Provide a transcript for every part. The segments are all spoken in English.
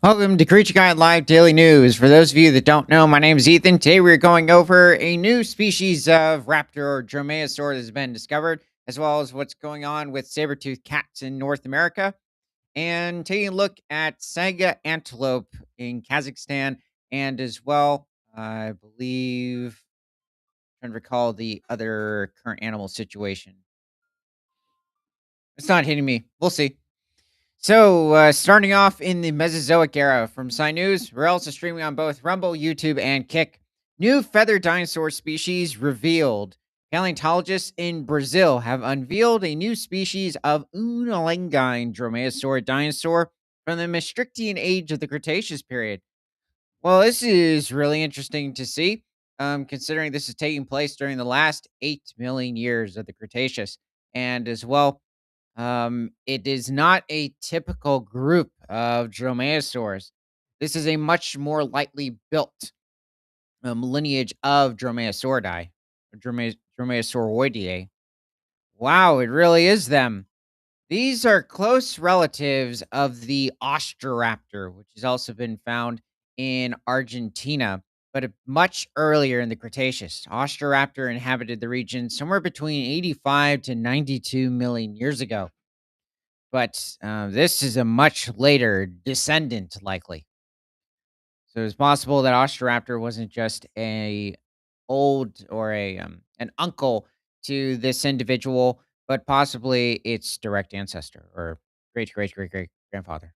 Welcome to Creature Guide Live Daily News. For those of you that don't know, my name is Ethan. Today we're going over a new species of raptor or dromaeosaur that has been discovered, as well as what's going on with saber-toothed cats in North America, and taking a look at Saga antelope in Kazakhstan, and as well, I believe, trying to recall the other current animal situation. It's not hitting me. We'll see. So, starting off in the Mesozoic era from Sci News, we're also streaming on both Rumble, YouTube, and Kick. New feathered dinosaur species revealed. Paleontologists in Brazil have unveiled a new species of Unalengine dromaeosaur dinosaur from the Maastrichtian age of the Cretaceous period. Well, this is really interesting to see, considering this is taking place during the last 8 million years of the Cretaceous. And as well, it is not a typical group of dromaeosaurs. This is a much more lightly built lineage of dromaeosauridae, dromaeosauroideae. Wow, it really is them. These are close relatives of the Ostroraptor, which has also been found in Argentina, but much earlier in the Cretaceous. Ostroraptor inhabited the region somewhere between 85 to 92 million years ago. But, this is a much later descendant likely. So it's possible that Ostroraptor wasn't just a old or an uncle to this individual, but possibly its direct ancestor or great-great-great-great-grandfather.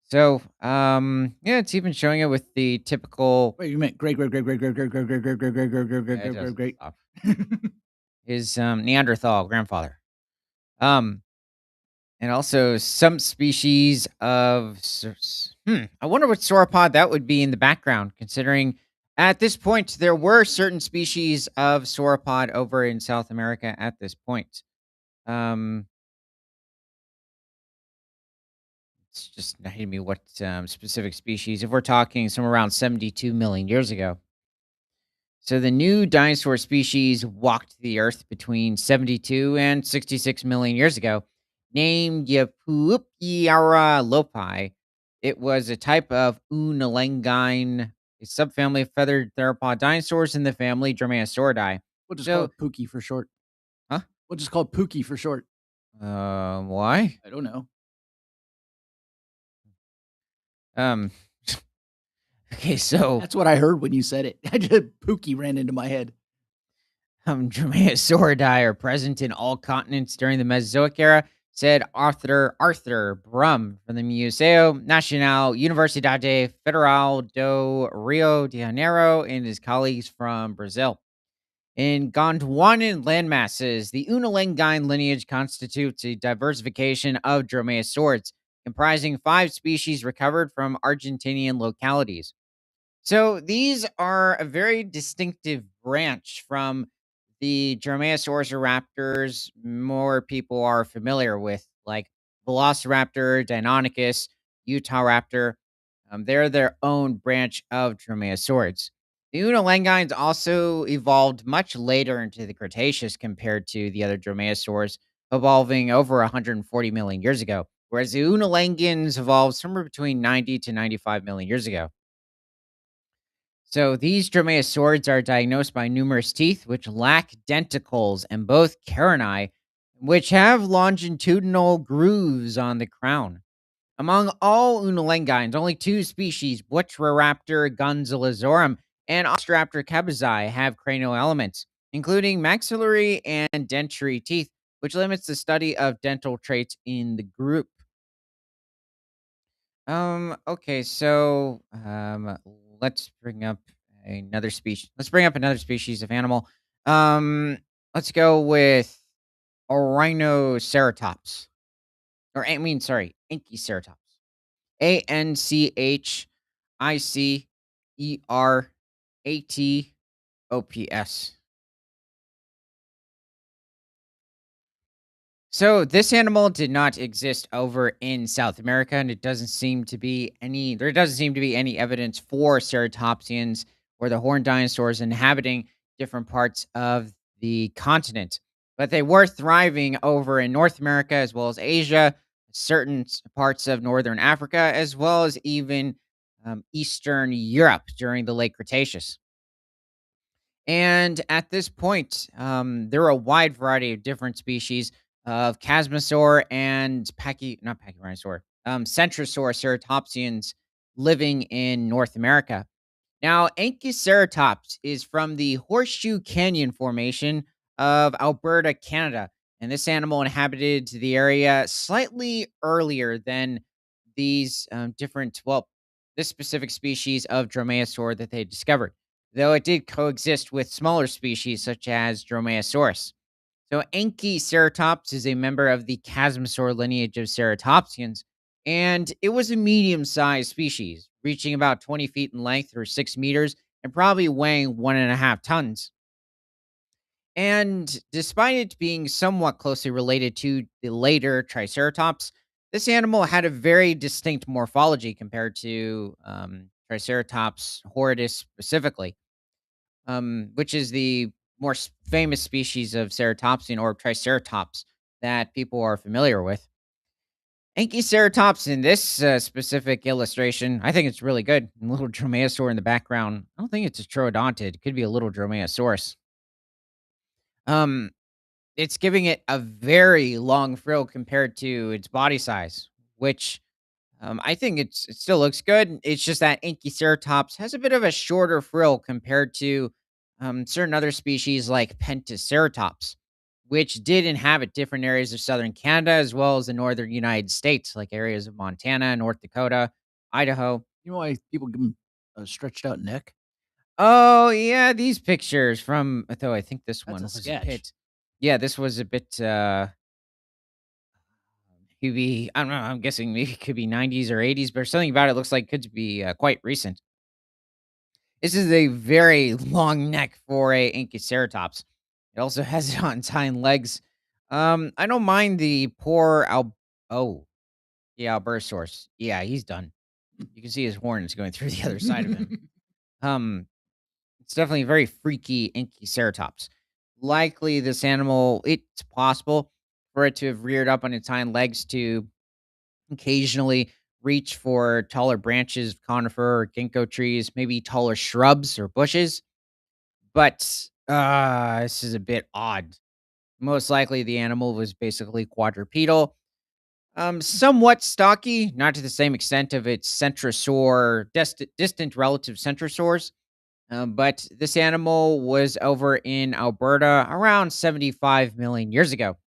So, yeah, it's even showing it with the typical. Wait, you meant great, great, great, great, great, great, great, great, great, great, great, great, great, It great, great, doesn't great. stop. His, Neanderthal grandfather. Um And also some species of I wonder what sauropod that would be in the background, considering at this point there were certain species of sauropod over in South America at this point. Um, it's just not hitting me what specific species. If we're talking somewhere around 72 million years ago. So the new dinosaur species walked the Earth between 72 and 66 million years ago, named Yapupiara lopi. It was a type of Unalengine, a subfamily of feathered theropod dinosaurs in the family Dromaeosauridae. We'll just call So, it Pookie for short. huh? We'll just call it Pookie for short. Why? I don't know. Um, okay, so That's what I heard when you said it. I just Pookie ran into my head. Dromaeosauridae are present in all continents during the Mesozoic era, said Arthur Brum from the Museo Nacional Universidade Federal do Rio de Janeiro and his colleagues from Brazil. In Gondwanan landmasses, the Unalengine lineage constitutes a diversification of dromaeosaurids, comprising 5 species recovered from Argentinian localities. So these are a very distinctive branch from the Dromaeosaurus more people are familiar with, like Velociraptor, Deinonychus, Utahraptor. They're their own branch of Dromaeosaurids. The Unalengines also evolved much later into the Cretaceous compared to the other Dromaeosaurs, evolving over 140 million years ago, whereas the Unalengans evolved somewhere between 90 to 95 million years ago. So these dromaeosaurids are diagnosed by numerous teeth which lack denticles and both carinae, which have longitudinal grooves on the crown. Among all unalengines, only 2 species, Butroraptor gonzalezorum and Ostroraptor cabezai, have cranial elements, including maxillary and dentary teeth, which limits the study of dental traits in the group. Okay, so let's bring up another species. Let's bring up another species of animal. Um, let's go with a rhinoceratops. Or I mean, sorry, Anchiceratops. Anciceratops. So this animal did not exist over in South America, and it doesn't seem to be any. There doesn't seem to be any evidence for ceratopsians or the horned dinosaurs inhabiting different parts of the continent. But they were thriving over in North America as well as Asia, certain parts of northern Africa, as well as even Eastern Europe during the late Cretaceous. And at this point, there are a wide variety of different species of Chasmosaur and not Pachyrhinosaur, Centrosaur ceratopsians living in North America. Now, Anchiceratops is from the Horseshoe Canyon Formation of Alberta, Canada, and this animal inhabited the area slightly earlier than this specific species of dromaeosaur that they discovered, though it did coexist with smaller species such as Dromaeosaurus. So, Anchiceratops is a member of the Chasmosaur lineage of ceratopsians, and it was a medium sized species, reaching about 20 feet in length or 6 meters and probably weighing 1.5 tons. And despite it being somewhat closely related to the later Triceratops, this animal had a very distinct morphology compared to Triceratops horridus specifically, which is the more famous species of ceratopsian or Triceratops that people are familiar with. Anchiceratops in this specific illustration, I think it's really good. A little dromaeosaur in the background. I don't think it's a troodontid. It could be a little dromaeosaurus. Um, it's giving it a very long frill compared to its body size, which I think it still looks good. It's just that Anchiceratops has a bit of a shorter frill compared to certain other species like Pentaceratops, which did inhabit different areas of southern Canada as well as the northern United States, like areas of Montana, North Dakota, Idaho. You know why people give them a stretched out neck? Oh yeah, these pictures from though I think this That's one a was a sketch. bit. Yeah, this was a bit. Could be, I don't know, I'm guessing maybe it could be 90s or 80s, but something about it looks like it could be, quite recent. This is a very long neck for a Incaceratops. It also has it on its hind legs. I don't mind the poor oh, yeah, Albertosaurus. Yeah, he's done. You can see his horns going through the other side of him. Um, it's definitely a very freaky Incaceratops. Likely this animal, it's possible for it to have reared up on its hind legs to occasionally reach for taller branches of conifer or ginkgo trees, maybe taller shrubs or bushes. But this is a bit odd. Most likely the animal was basically quadrupedal, somewhat stocky, not to the same extent of its centrosaur, distant relative centrosaurs. But this animal was over in Alberta around 75 million years ago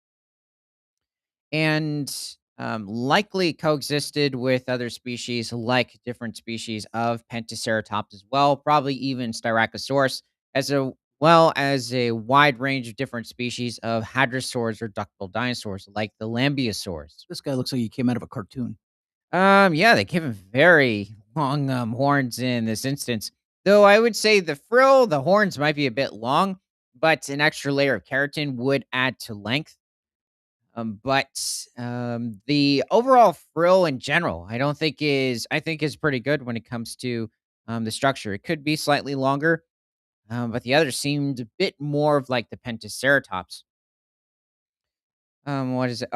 and likely coexisted with other species like different species of Pentaceratops as well, probably even Styracosaurus, as well as a wide range of different species of hadrosaurs or ductile dinosaurs like the Lambeosaurs. This guy looks like he came out of a cartoon. Yeah, they give him very long horns in this instance. Though I would say the horns might be a bit long, but an extra layer of keratin would add to length. But the overall frill in general, I think is pretty good when it comes to the structure. It could be slightly longer, but the others seemed a bit more of like the Pentaceratops. What is it?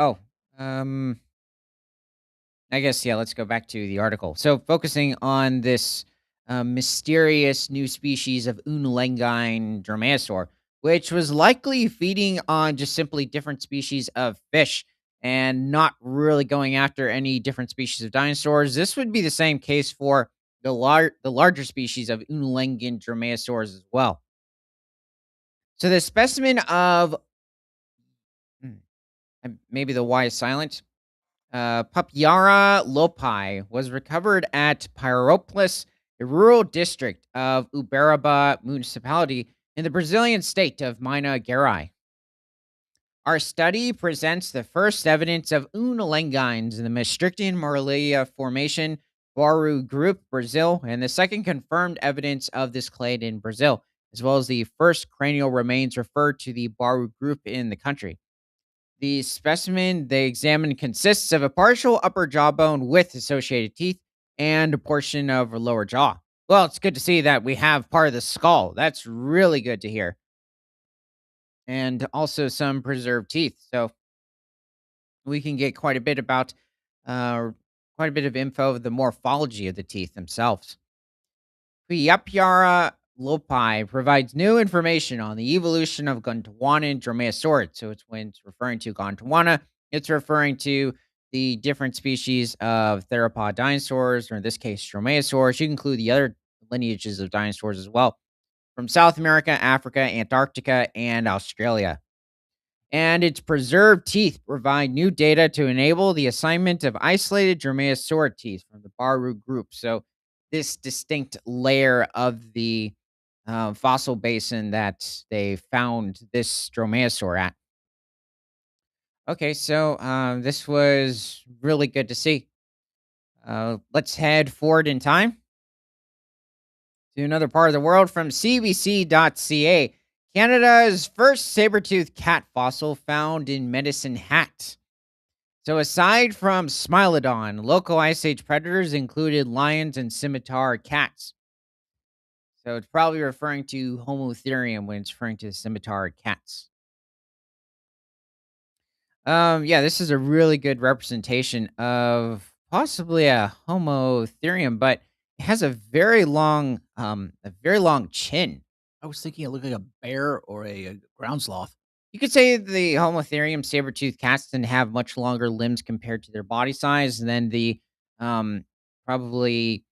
Um, I guess, yeah, let's go back to the article. So, focusing on this mysterious new species of Unulangine dromaeosaur, which was likely feeding on just simply different species of fish and not really going after any different species of dinosaurs. This would be the same case for the larger species of Unulangine dromaeosaurs as well. So, the specimen of hmm, maybe the Y is silent. Papyara lopi was recovered at Pyroplis, a rural district of Uberaba municipality in the Brazilian state of Minas Gerais. Our study presents the first evidence of unilangines in the Maastrichtian Morelia Formation, Bauru Group, Brazil, and the second confirmed evidence of this clade in Brazil, as well as the first cranial remains referred to the Bauru Group in the country. The specimen they examined consists of a partial upper jawbone with associated teeth and a portion of a lower jaw. Well, it's good to see that we have part of the skull. That's really good to hear. And also some preserved teeth. So we can get quite a bit about Uh, Quite a bit of info of the morphology of the teeth themselves. Priapyara lopi provides new information on the evolution of Gondwana and Dromaeosaurids. So it's when it's referring to Gondwana, it's referring to the different species of theropod dinosaurs, or in this case, Dromaeosaurs. You can include the other lineages of dinosaurs as well, from South America, Africa, Antarctica, and Australia. And its preserved teeth provide new data to enable the assignment of isolated dromaeosaur teeth from the Baru group. So, this distinct layer of the fossil basin that they found this dromaeosaur at. Okay, so this was really good to see. Let's head forward in time to another part of the world from CBC.ca. Canada's first saber-toothed cat fossil found in Medicine Hat. So, aside from Smilodon, local Ice Age predators included lions and scimitar cats. So, it's probably referring to Homotherium when it's referring to scimitar cats. Yeah, this is a really good representation of possibly a Homotherium, but it has a very long chin. I was thinking it looked like a bear or a ground sloth. You could say the Homotherium saber-toothed cats didn't have much longer limbs compared to their body size than the um, probably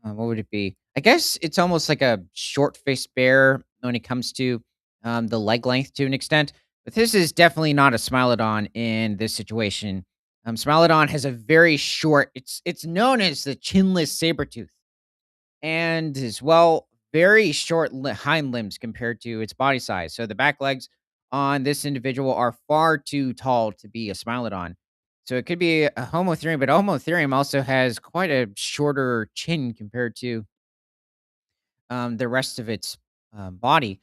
what would it be? I guess it's almost like a short-faced bear when it comes to the leg length to an extent. But this is definitely not a Smilodon in this situation. Smilodon has a very short. It's known as the chinless saber-tooth, and as well very short hind limbs compared to its body size. So the back legs on this individual are far too tall to be a Smilodon. So it could be a Homotherium, but Homotherium also has quite a shorter chin compared to the rest of its body.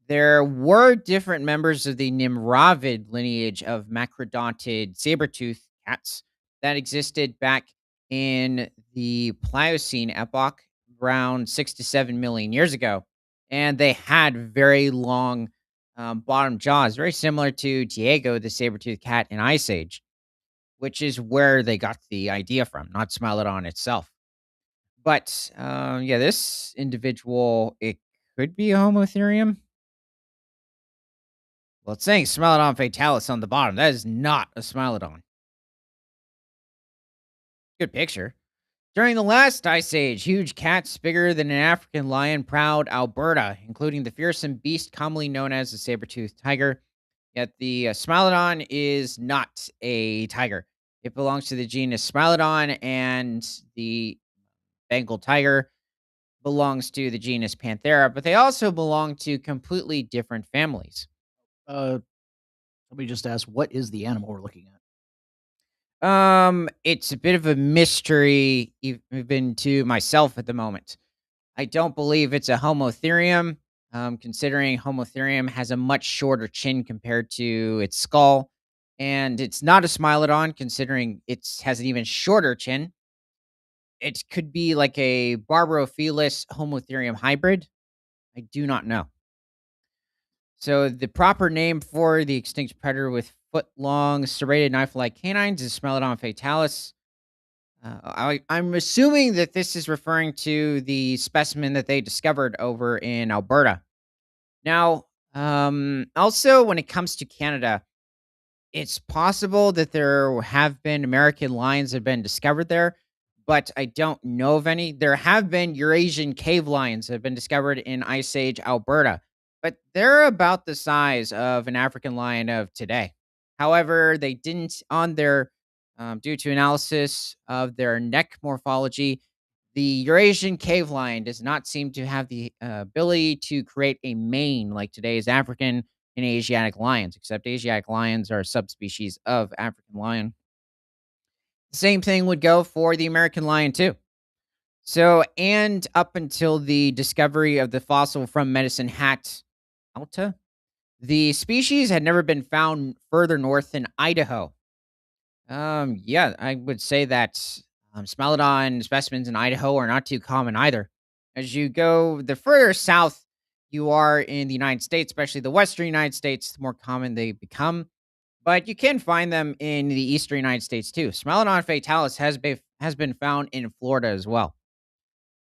There were different members of the Nimravid lineage of macrodontid saber-toothed cats that existed back in the Pliocene epoch, around 6 to 7 million years ago. And they had very long bottom jaws, very similar to Diego, the saber-toothed cat in Ice Age, which is where they got the idea from, not Smilodon itself. But yeah, this individual, it could be a Homotherium. Well, it's saying Smilodon fatalis on the bottom. That is not a Smilodon. Good picture. During the last ice age, huge cats bigger than an African lion prowled Alberta, including the fearsome beast commonly known as the saber-toothed tiger. Yet the Smilodon is not a tiger. It belongs to the genus Smilodon, and the Bengal tiger belongs to the genus Panthera, but they also belong to completely different families. Uh, Somebody just asked, what is the animal we're looking at? It's a bit of a mystery even to myself at the moment. I don't believe it's a Homotherium, considering Homotherium has a much shorter chin compared to its skull, and it's not a Smilodon, considering it has an even shorter chin. It could be like a Barbarophilus Homotherium hybrid. I do not know. So the proper name for the extinct predator with foot-long serrated knife-like canines is Smilodon fatalis. I'm assuming that this is referring to the specimen that they discovered over in Alberta. Now, also when it comes to Canada, it's possible that there have been American lions that have been discovered there, but I don't know of any. There have been Eurasian cave lions that have been discovered in Ice Age Alberta, but they're about the size of an African lion of today. However, they didn't on their due to analysis of their neck morphology, the Eurasian cave lion does not seem to have the ability to create a mane like today's African and Asiatic lions, except Asiatic lions are a subspecies of African lion. The same thing would go for the American lion, too. So, and up until the discovery of the fossil from Medicine Hat Alta, the species had never been found further north than Idaho. Yeah, I would say that Smilodon specimens in Idaho are not too common either. As you go the further south you are in the United States, especially the western United States, the more common they become. but you can find them in the eastern United States too. Smilodon fatalis has been found in Florida as well.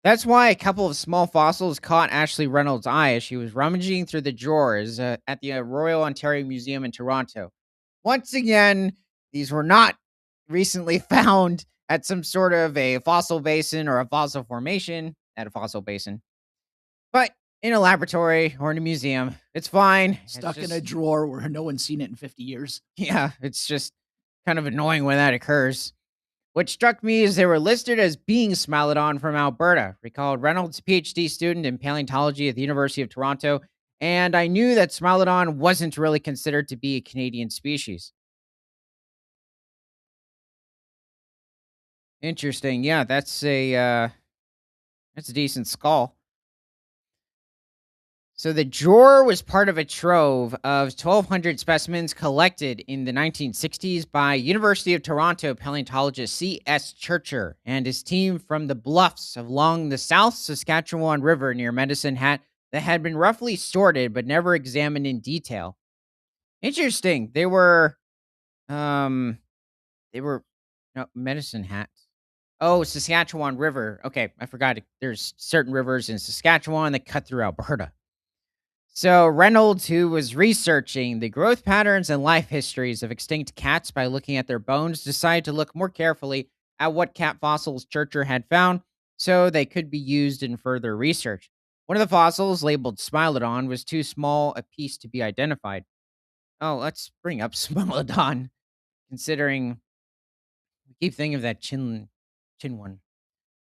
That's why a couple of small fossils caught Ashley Reynolds' eye as she was rummaging through the drawers at the Royal Ontario Museum in Toronto. Once again, these were not recently found at some sort of a fossil basin or a fossil formation at a fossil basin, but in a laboratory or in a museum. It's fine. It's Stuck in a just, drawer where no one's seen it in 50 years. yeah, it's just kind of annoying when that occurs. What struck me is they were listed as being Smilodon from Alberta, recalled Reynolds, a PhD student in paleontology at the University of Toronto, and I knew that Smilodon wasn't really considered to be a Canadian species. Interesting. Yeah, that's a decent skull. So the drawer was part of a trove of 1,200 specimens collected in the 1960s by University of Toronto paleontologist C.S. Churcher and his team from the bluffs along the South Saskatchewan River near Medicine Hat that had been roughly sorted but never examined in detail. Interesting. Um they were no Medicine Hat. Oh, Saskatchewan River. Okay, I forgot. There's certain rivers in Saskatchewan that cut through Alberta. So, Reynolds, who was researching the growth patterns and life histories of extinct cats by looking at their bones, decided to look more carefully at what cat fossils Churcher had found so they could be used in further research. One of the fossils, labeled Smilodon, was too small a piece to be identified. Oh, let's bring up Smilodon, considering we keep thinking of that chin one.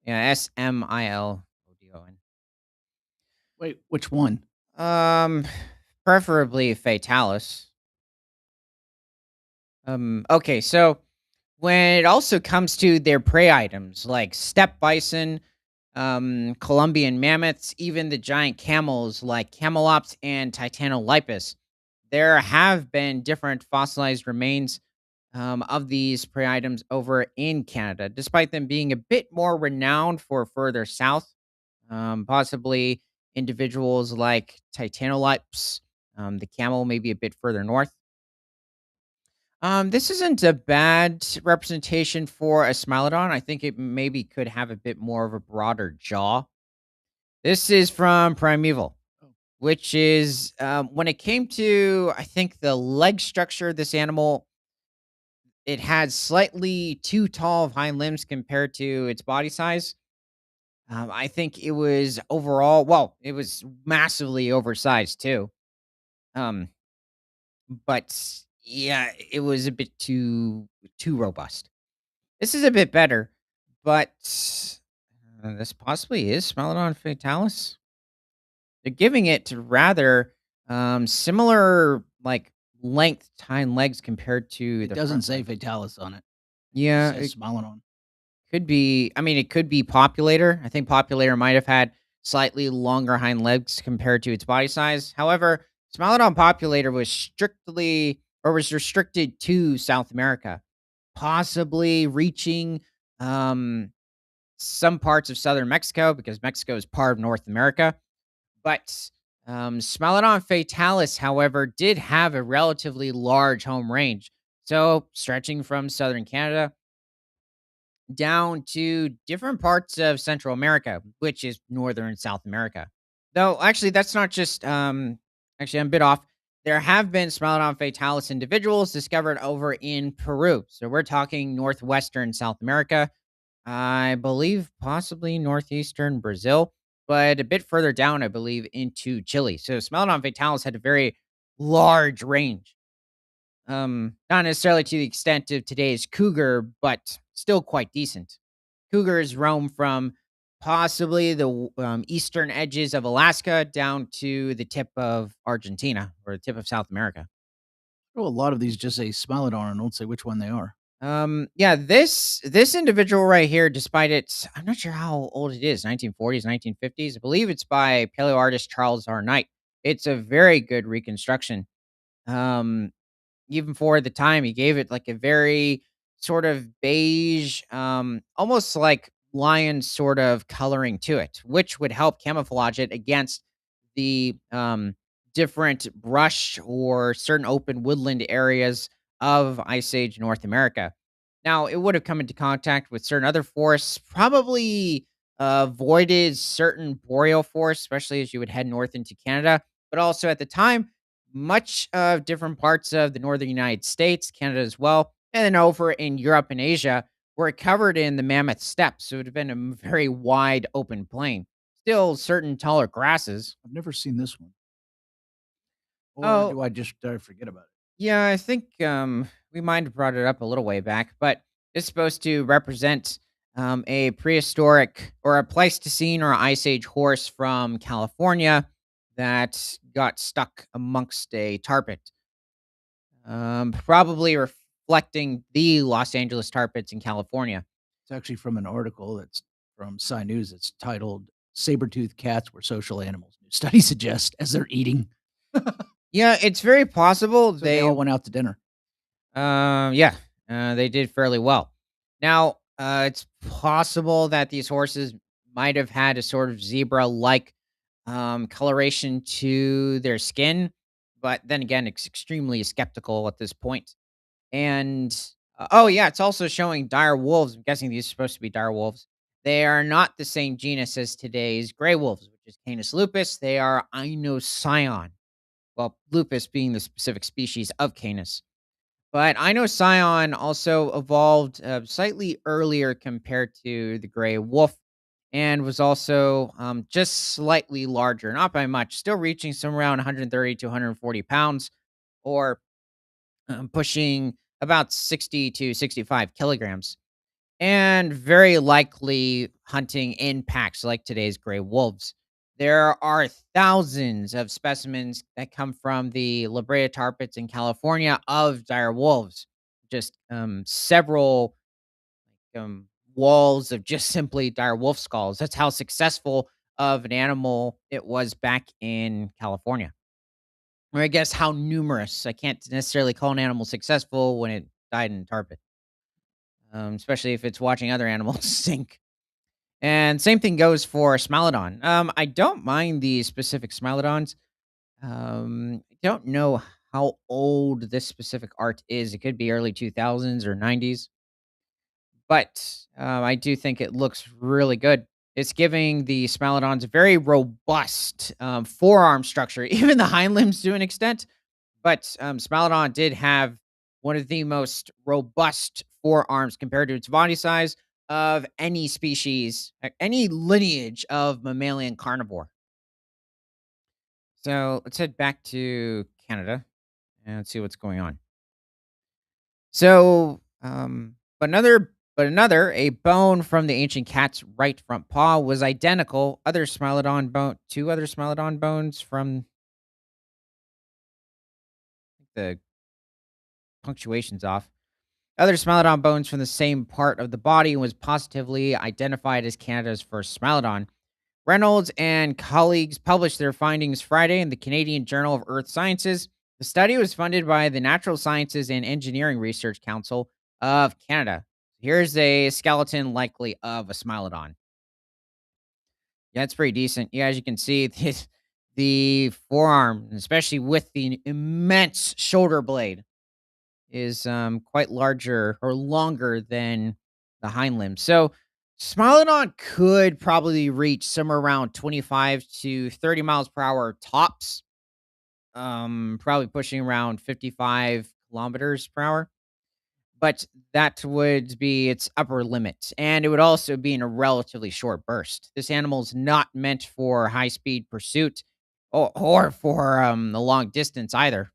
Yeah, Smilodon. Wait, which one? Um, preferably Fatalis. Okay, so when it also comes to their prey items like steppe bison, Columbian mammoths, even the giant camels like Camelops and Titanolepis, there have been different fossilized remains of these prey items over in Canada, despite them being a bit more renowned for further south. Possibly individuals like Titanolepis, the camel, maybe a bit further north. This isn't a bad representation for a Smilodon. I think it maybe could have a bit more of a broader jaw. This is from Primeval, Oh, which is when it came to, I think, the leg structure of this animal, it had slightly too tall of hind limbs compared to its body size. I think it was overall, well, it was massively oversized too. Um, but yeah, it was a bit too robust. This is a bit better, but this possibly is Smilodon fatalis. They're giving it to rather similar like length hind legs compared to it the doesn't front say legs. Fatalis on it. It just Yeah, says Smilodon. could be. I mean, it could be Populator. I think Populator might have had slightly longer hind legs compared to its body size. However, Smilodon Populator was restricted to South America, possibly reaching um, some parts of southern Mexico because Mexico is part of North America. But Smilodon Fatalis, however, did have a relatively large home range. So, stretching from southern Canada down to different parts of Central America, which is northern and South America. Though actually that's not just actually I'm a bit off. There have been Smilodon fatalis individuals discovered over in Peru. So we're talking northwestern South America. I believe possibly northeastern Brazil, but a bit further down, I believe, into Chile. So Smilodon fatalis had a very large range. Not necessarily to the extent of today's cougar, but still quite decent. Cougars roam from possibly the eastern edges of Alaska down to the tip of Argentina or the tip of South America. Oh, a lot of these just say Smilodon and don't say which one they are. Yeah, this individual right here, despite its, I'm not sure how old it is, 1940s, 1950s. I believe it's by paleo artist Charles R. Knight. It's a very good reconstruction. Um, Even for the time, he gave it, like, a very sort of beige, almost like lion sort of coloring to it, which would help camouflage it against the, different brush or certain open woodland areas of Ice Age North America. Now, it would have come into contact with certain other forests, probably avoided certain boreal forests, especially as you would head north into Canada. But also at the time, much of different parts of the northern United States, Canada as well, and then over in Europe and Asia were covered in the mammoth steppes. So it would have been a very wide open plain. Still certain taller grasses. I've never seen this one. Or Oh, do I just forget about it? yeah, I think we might have brought it up a little way back, but it's supposed to represent a prehistoric or a Pleistocene or Ice Age horse from California that got stuck amongst a tar pit, probably reflecting the Los Angeles tar pits in California. It's actually from an article that's from Sci News. It's titled "Saber-toothed Cats Were Social Animals. New study suggests as they're eating." Yeah, it's very possible So they all went out to dinner. Yeah, they did fairly well. Now, it's possible that these horses might have had a sort of zebra-like coloration to their skin, but then again, it's extremely skeptical at this point. And oh yeah, it's also showing dire wolves. I'm guessing these are supposed to be dire wolves. They are not the same genus as today's gray wolves, which is Canis lupus. They are Inoscion. Well, lupus being the specific species of Canis. But I know Scion also evolved slightly earlier compared to the gray wolf and was also just slightly larger, not by much, still reaching somewhere around 130 to 140 pounds or pushing about 60 to 65 kilograms. And very likely hunting in packs like today's gray wolves. There are thousands of specimens that come from the La Brea tar pits in California of dire wolves. Just several um, walls of just simply dire wolf skulls. That's how successful of an animal it was back in California. Or I guess how numerous. I can't necessarily call an animal successful when it died in a tar pit, especially if it's watching other animals sink. And same thing goes for Smilodon. I don't mind the specific Smilodons. I don't know how old this specific art is. It could be early 2000s or 90s, but I do think it looks really good. It's giving the Smilodons a very robust forearm structure, even the hind limbs to an extent. But Smilodon did have one of the most robust forearms compared to its body size of any species, any lineage of mammalian carnivore. So let's head back to Canada and see what's going on. So, a bone from the ancient cat's right front paw was identical. Two other Smilodon bones from the punctuation's off. Other Smilodon bones from the same part of the body was positively identified as Canada's first Smilodon. Reynolds and colleagues published their findings Friday in the Canadian Journal of Earth Sciences. The study was funded by the Natural Sciences and Engineering Research Council of Canada. Here's a skeleton likely of a Smilodon. Yeah, it's pretty decent. Yeah, as you can see, the forearm, especially with the immense shoulder blade, is, quite larger or longer than the hind limb. So, Smilodon could probably reach somewhere around 25 to 30 miles per hour tops, probably pushing around 55 kilometers per hour, but that would be its upper limit, and it would also be in a relatively short burst. This animal's not meant for high-speed pursuit or for, the long distance either.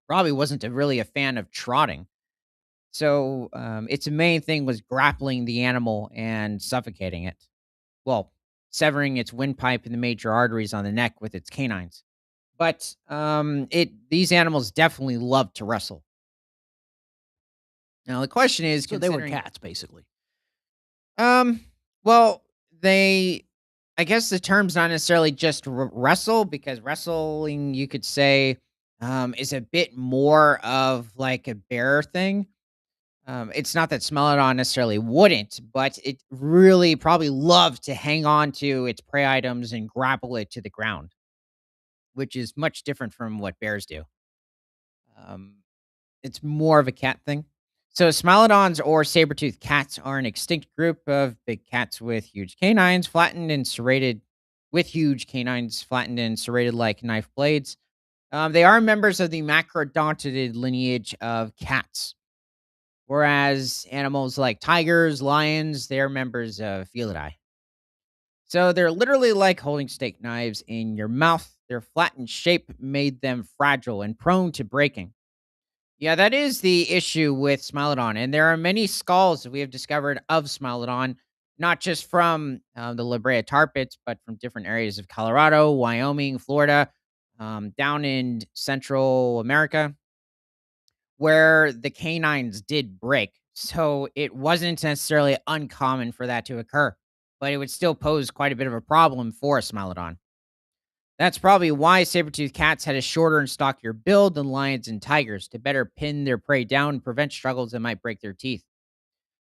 Probably wasn't really a fan of trotting. So, its main thing was grappling the animal and suffocating it. Well, severing its windpipe and the major arteries on the neck with its canines. But it these animals definitely love to wrestle. Now the question is, So they were considering, cats, basically. um, well, they, I guess the term's not necessarily just wrestle because wrestling, you could say, is a bit more of like a bear thing. It's not that Smilodon necessarily wouldn't, but it really probably loved to hang on to its prey items and grapple it to the ground, which is much different from what bears do. Um, It's more of a cat thing. So Smilodons or saber-toothed cats are an extinct group of big cats with huge canines flattened and serrated like knife blades. They are members of the macrodontid lineage of cats, whereas animals like tigers, lions, they're members of Felidae. So they're literally like holding steak knives in your mouth. Their flattened shape made them fragile and prone to breaking. Yeah, that is the issue with Smilodon, and there are many skulls that we have discovered of Smilodon, not just from the La Brea tar pits, but from different areas of Colorado, Wyoming, Florida, down in Central America, where the canines did break. So it wasn't necessarily uncommon for that to occur, but it would still pose quite a bit of a problem for a Smilodon. That's probably why saber-toothed cats had a shorter and stockier build than lions and tigers to better pin their prey down and prevent struggles that might break their teeth.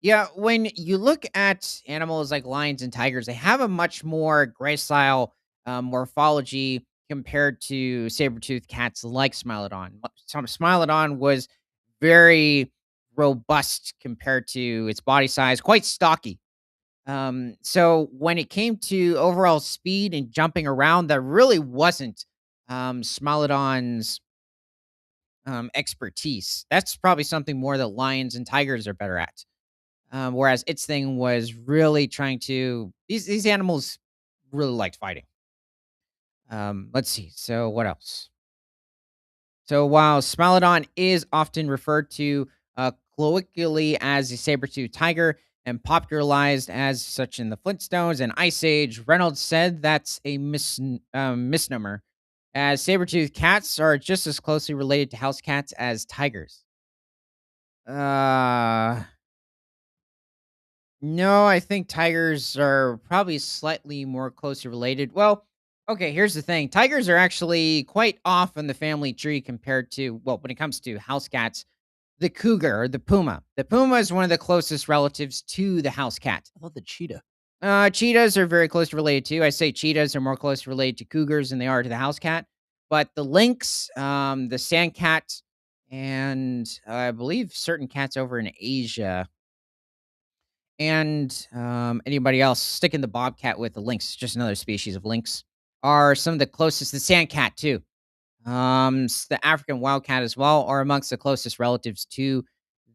Yeah, when you look at animals like lions and tigers, they have a much more gracile morphology compared to saber-toothed cats like Smilodon. Some Smilodon was very robust compared to its body size, quite stocky. So when it came to overall speed and jumping around, that really wasn't Smilodon's expertise. That's probably something more that lions and tigers are better at. Whereas its thing was really trying to these animals really liked fighting. Let's see. So what else? So while Smilodon is often referred to colloquially as a saber-toothed tiger and popularized as such in the Flintstones and Ice Age, Reynolds said that's a misnomer, as saber-toothed cats are just as closely related to house cats as tigers. Uh, no, I think tigers are probably slightly more closely related. Well, okay, here's the thing. Tigers are actually quite off in the family tree compared to, well, when it comes to house cats, the cougar or the puma. The puma is one of the closest relatives to the house cat. I love the cheetah. Cheetahs are very closely related too. I say cheetahs are more closely related to cougars than they are to the house cat. But the lynx, the sand cat, and I believe certain cats over in Asia and anybody else sticking the bobcat with the lynx, just another species of lynx, are some of the closest. The sand cat too. The African wildcat as well are amongst the closest relatives to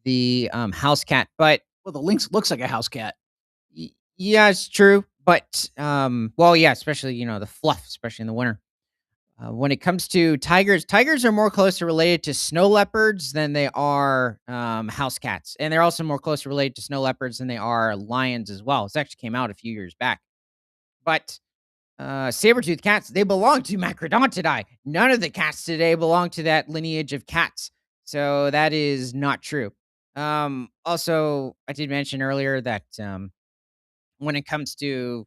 the house cat. But Well, the lynx looks like a house cat. yeah, it's true. But well, yeah, especially the fluff, especially in the winter. When it comes to tigers, tigers are more closely related to snow leopards than they are house cats, and they're also more closely related to snow leopards than they are lions as well. This actually came out a few years back. But saber-toothed cats, they belong to Macrodontidae. None of the cats today belong to that lineage of cats. So that is not true. Also, I did mention earlier that when it comes to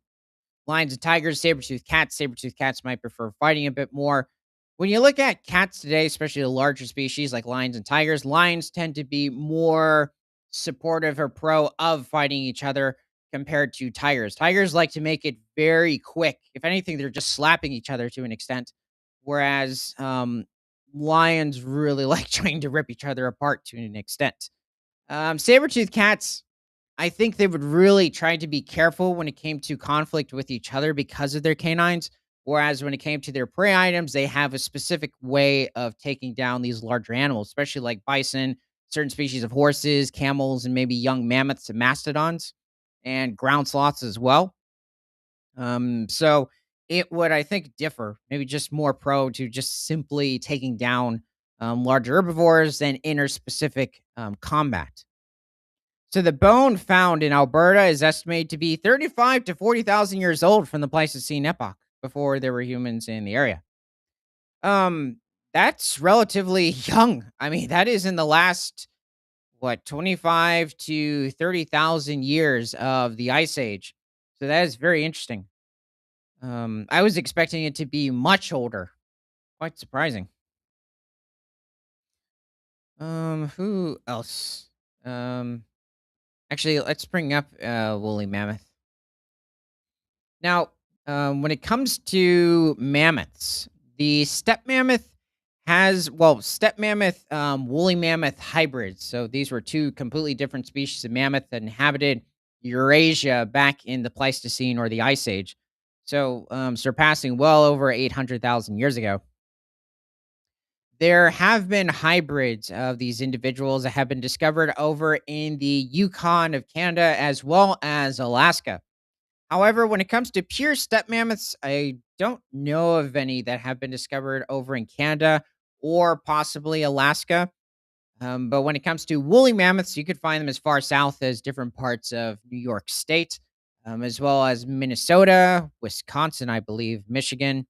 lions and tigers, saber-toothed cats might prefer fighting a bit more. When you look at cats today, especially the larger species like lions and tigers, lions tend to be more supportive or pro of fighting each other compared to tigers. Tigers like to make it very quick. If anything, they're just slapping each other to an extent, whereas lions really like trying to rip each other apart to an extent. Saber-toothed cats, I think they would really try to be careful when it came to conflict with each other because of their canines. Whereas when it came to their prey items, they have a specific way of taking down these larger animals, especially like bison, certain species of horses, camels, and maybe young mammoths and mastodons, and ground sloths as well. So it would, I think, differ, maybe just more pro to just simply taking down larger herbivores than interspecific combat. So the bone found in Alberta is estimated to be 35 to 40,000 years old from the Pleistocene epoch before there were humans in the area. Um that's relatively young. I mean, that is in the last 25 to 30,000 years of the ice age. So that is very interesting. I was expecting it to be much older. Quite surprising. Who else? Um Actually, let's bring up woolly mammoth. Now, when it comes to mammoths, the steppe mammoth has well, steppe mammoth, woolly mammoth hybrids. So these were two completely different species of mammoth that inhabited Eurasia back in the Pleistocene or the Ice Age. So surpassing well over 800,000 years ago. There have been hybrids of these individuals that have been discovered over in the Yukon of Canada as well as Alaska. However, when it comes to pure steppe mammoths, I don't know of any that have been discovered over in Canada or possibly Alaska. But when it comes to woolly mammoths, you could find them as far south as different parts of New York State, as well as Minnesota, Wisconsin, I believe, Michigan,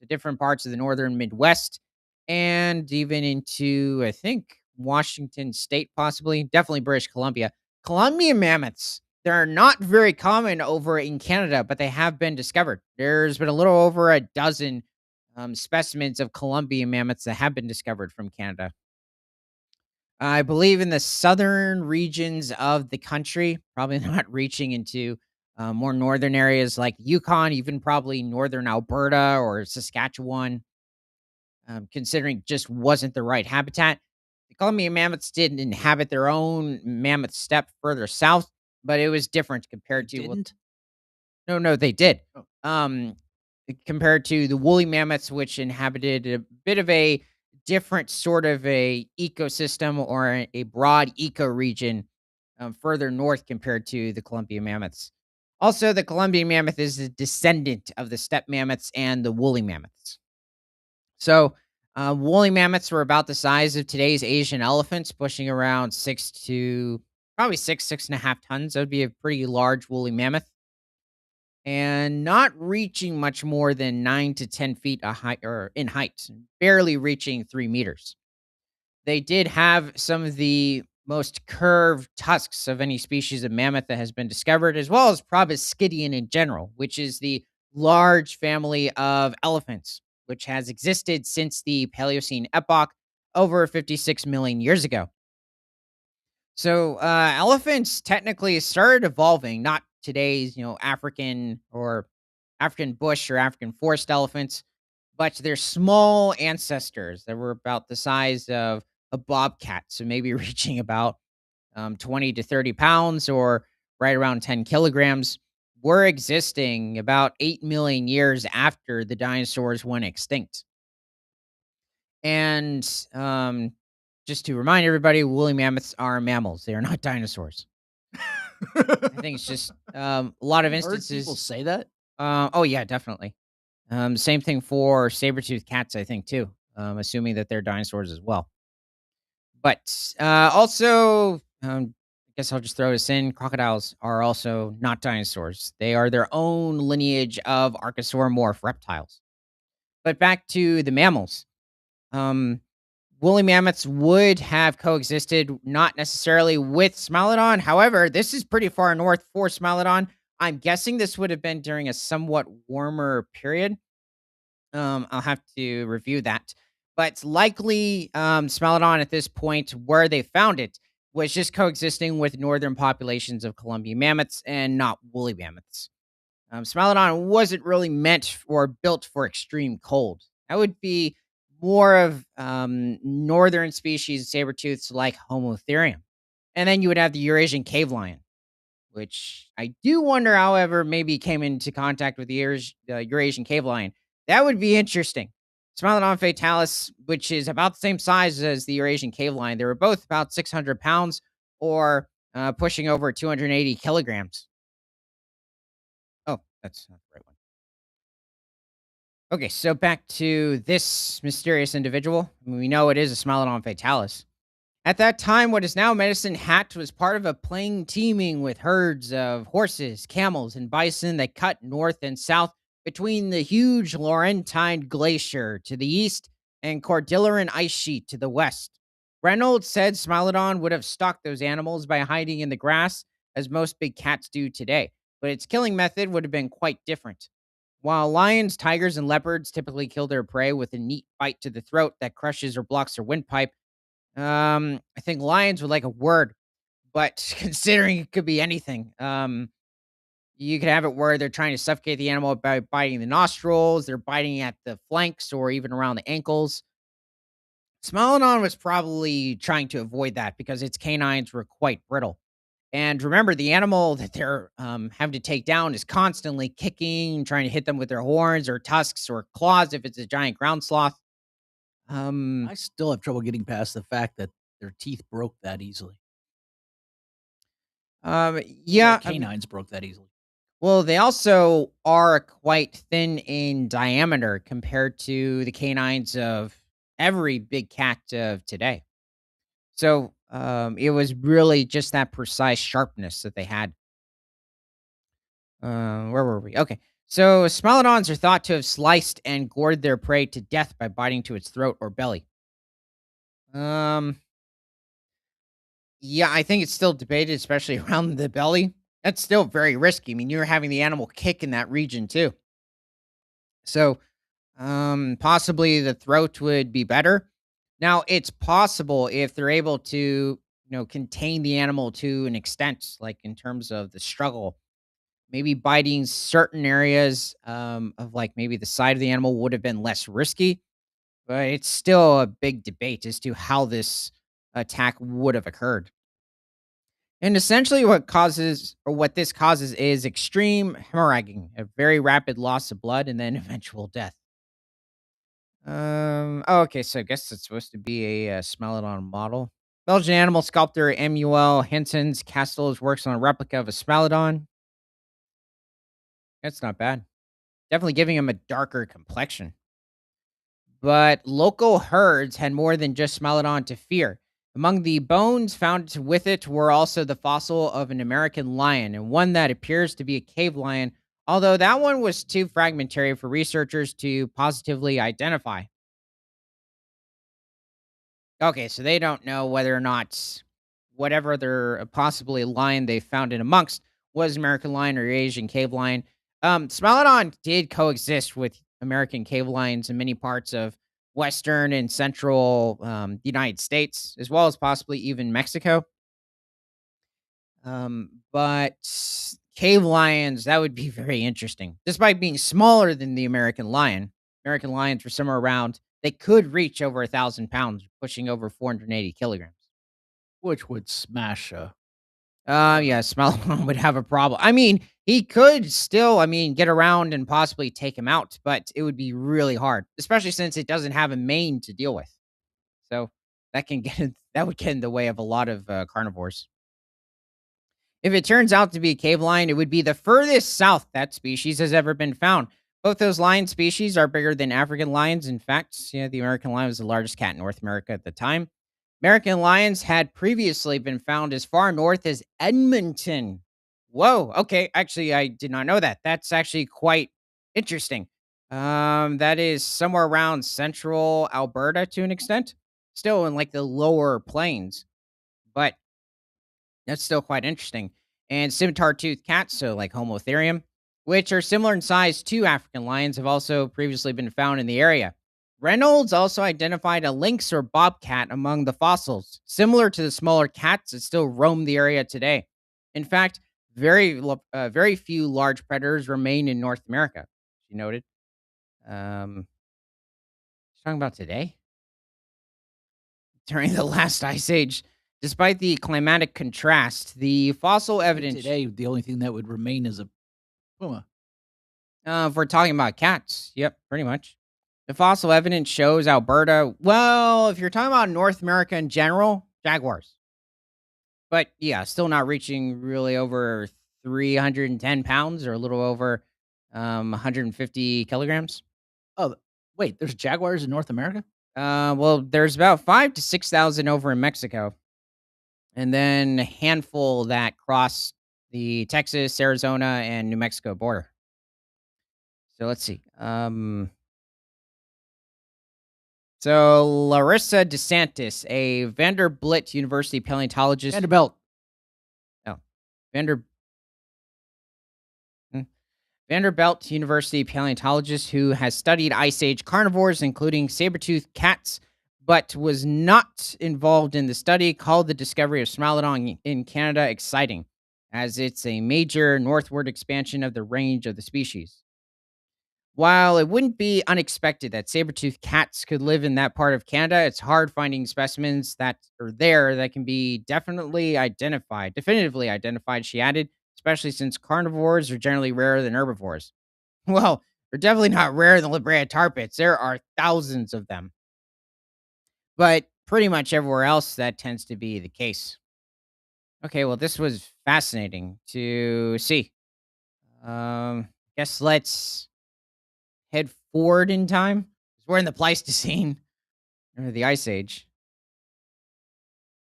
to different parts of the northern Midwest, and even into, I think, Washington State, possibly, definitely British Columbia. Columbia mammoths, they're not very common over in Canada, but they have been discovered. There's been a little over a dozen specimens of Columbia mammoths that have been discovered from Canada. I believe in the southern regions of the country, probably not reaching into more northern areas like Yukon, even probably northern Alberta or Saskatchewan, considering just wasn't the right habitat. The Columbian mammoths did inhabit their own mammoth steppe further south, but it was different They compared to what. didn't? No, no, they did. Oh, Um, compared to the woolly mammoths, which inhabited a bit of a different sort of a ecosystem or a broad ecoregion further north compared to the Columbian mammoths. Also, the Columbian mammoth is a descendant of the steppe mammoths and the woolly mammoths. So, woolly mammoths were about the size of today's Asian elephants, pushing around six to probably 6.5 tons. That would be a pretty large woolly mammoth, and not reaching much more than 9 to 10 feet a height or in height, barely reaching 3 meters. They did have some of the most curved tusks of any species of mammoth that has been discovered, as well as Proboscidean in general, which is the large family of elephants, which has existed since the Paleocene epoch over 56 million years ago. So, elephants technically started evolving, not today's, African or African bush or African forest elephants, but their small ancestors that were about the size of a bobcat. So maybe reaching about 20 to 30 pounds or right around 10 kilograms were existing about 8 million years after the dinosaurs went extinct. And just to remind everybody, woolly mammoths are mammals. They are not dinosaurs. I think it's just a lot of I've heard people instances. say that. Oh, yeah, definitely. Same thing for saber-toothed cats, I think, too, assuming that they're dinosaurs as well. But also, I guess I'll just throw this in. Crocodiles are also not dinosaurs. They are their own lineage of archosauromorph reptiles. But back to the mammals. Um, Woolly mammoths would have coexisted, not necessarily with Smilodon. However, this is pretty far north for Smilodon. I'm guessing this would have been during a somewhat warmer period. I'll have to review that. But likely, Smilodon at this point, where they found it, was just coexisting with northern populations of Columbian mammoths and not woolly mammoths. Smilodon wasn't really meant or built for extreme cold. That would be more of northern species saber-tooths like Homotherium. And then you would have the Eurasian cave lion, which I do wonder, however, maybe came into contact with the Eurasian cave lion. That would be interesting. Smilodon fatalis, which is about the same size as the Eurasian cave lion, they were both about 600 pounds or pushing over 280 kilograms. Oh, that's not the right one. Okay, so back to this mysterious individual. We know it is a Smilodon fatalis. At that time, what is now Medicine Hat was part of a plain teeming with herds of horses, camels, and bison that cut north and south between the huge Laurentine Glacier to the east and Cordilleran Ice Sheet to the west. Reynolds said Smilodon would have stalked those animals by hiding in the grass, as most big cats do today, but its killing method would have been quite different. While lions, tigers, and leopards typically kill their prey with a neat bite to the throat that crushes or blocks their windpipe, I think lions would like a word, but considering it could be anything, you could have it where they're trying to suffocate the animal by biting the nostrils, they're biting at the flanks or even around the ankles. Smilodon was probably trying to avoid that because its canines were quite brittle. And remember, the animal that they're having to take down is constantly kicking, trying to hit them with their horns or tusks or claws if it's a giant ground sloth. Um, I still have trouble getting past the fact that their teeth broke that easily, or their yeah. canines broke that easily. Well, they also are quite thin in diameter compared to the canines of every big cat of today. So it was really just that precise sharpness that they had. Where were we? Okay. So smilodons are thought to have sliced and gored their prey to death by biting to its throat or belly. Um, yeah, I think it's still debated, especially around the belly. That's still very risky. I mean, you're having the animal kick in that region too. So, possibly the throat would be better. Now, it's possible if they're able to, contain the animal to an extent, like in terms of the struggle. Maybe biting certain areas of like maybe the side of the animal would have been less risky, but it's still a big debate as to how this attack would have occurred. And essentially, what this causes is extreme hemorrhaging, a very rapid loss of blood, and then eventual death. Oh, okay, so I guess it's supposed to be a Smilodon model. Belgian animal sculptor Emuel Henson's Castells works on a replica of a Smilodon. That's not bad. Definitely giving him a darker complexion. But local herds had more than just Smilodon to fear. Among the bones found with it were also the fossil of an American lion, and one that appears to be a cave lion, although that one was too fragmentary for researchers to positively identify. Okay, so they don't know whether or not whatever they're possibly lion they found in amongst was American lion or Asian cave lion. Smilodon did coexist with American cave lions in many parts of Western and Central United States, as well as possibly even Mexico. But cave lions, that would be very interesting. Despite being smaller than the American lions were somewhere around, they could reach over 1,000 pounds, pushing over 480 kilograms. Which would smash a Yeah, watermelon. Smell would have a problem. I mean, he could still, get around and possibly take him out, but it would be really hard, especially since it doesn't have a mane to deal with. So that would get in the way of a lot of carnivores. If it turns out to be a cave lion, it would be the furthest south that species has ever been found. Both those lion species are bigger than African lions. In fact, yeah, the American lion was the largest cat in North America at the time. American lions had previously been found as far north as Edmonton. Whoa. Okay. Actually, I did not know that. That's actually quite interesting. That is somewhere around central Alberta to an extent, still in like the lower plains. But that's still quite interesting. And scimitar-toothed cats, so like Homotherium, which are similar in size to African lions, have also previously been found in the area. Reynolds also identified a lynx or bobcat among the fossils, similar to the smaller cats that still roam the area today. In fact, very few large predators remain in North America. She noted. Um, talking about today during the last ice age. Despite the climatic contrast, the fossil I think evidence. today, the only thing that would remain is a puma. If we're talking about cats, yep, pretty much. The fossil evidence shows Alberta. Well, if you're talking about North America in general, jaguars. But yeah, still not reaching really over 310 pounds or a little over 150 kilograms. Oh, wait, there's jaguars in North America? Well, there's about 5 to 6,000 over in Mexico, and then a handful that cross the Texas, Arizona, and New Mexico border. So let's see. So Larissa DeSantis, a Vanderbilt University paleontologist. Vanderbilt. Oh, Vander, hmm, Vanderbilt University paleontologist who has studied Ice Age carnivores, including saber-toothed cats, but was not involved in the study, called the discovery of Smilodon in Canada exciting, as it's a major northward expansion of the range of the species. While it wouldn't be unexpected that saber-toothed cats could live in that part of Canada, it's hard finding specimens that are there that can be definitively identified, she added, especially since carnivores are generally rarer than herbivores. Well, they're definitely not rare than La Brea tar pits. There are thousands of them, but pretty much everywhere else that tends to be the case. Okay, well, this was fascinating to see. Guess let's head forward in time. We're in the Pleistocene or the Ice Age.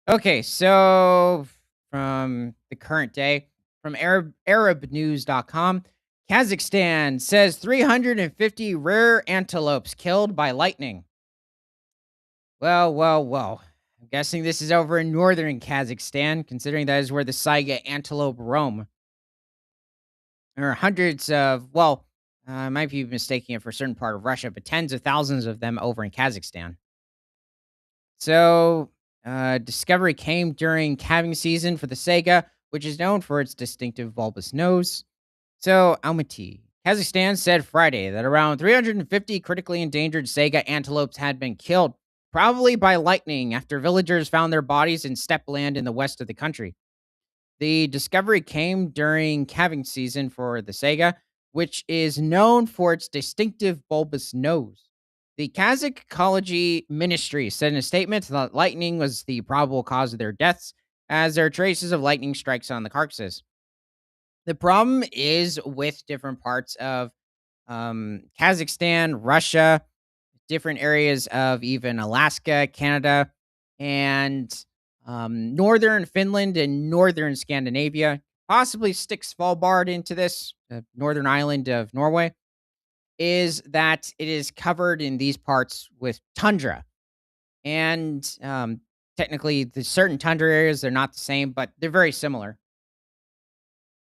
Okay, so from the current day, from ArabNews.com, Kazakhstan says 350 rare antelopes killed by lightning. Well. I'm guessing this is over in northern Kazakhstan, considering that is where the Saiga antelope roam. There are hundreds of, I might be mistaking it for a certain part of Russia, but tens of thousands of them over in Kazakhstan. So, discovery came during calving season for the Saiga, which is known for its distinctive bulbous nose. So, Almaty, Kazakhstan said Friday that around 350 critically endangered Saiga antelopes had been killed, probably by lightning, after villagers found their bodies in steppe land in the west of the country. The discovery came during calving season for the Saiga, which is known for its distinctive bulbous nose. The Kazakh Ecology Ministry said in a statement that lightning was the probable cause of their deaths, as there are traces of lightning strikes on the carcasses. The problem is with different parts of Kazakhstan, Russia, different areas of even Alaska, Canada, and northern Finland and northern Scandinavia. Possibly stick Svalbard into this, the northern island of Norway, is that it is covered in these parts with tundra. And technically, the certain tundra areas, they're not the same, but they're very similar.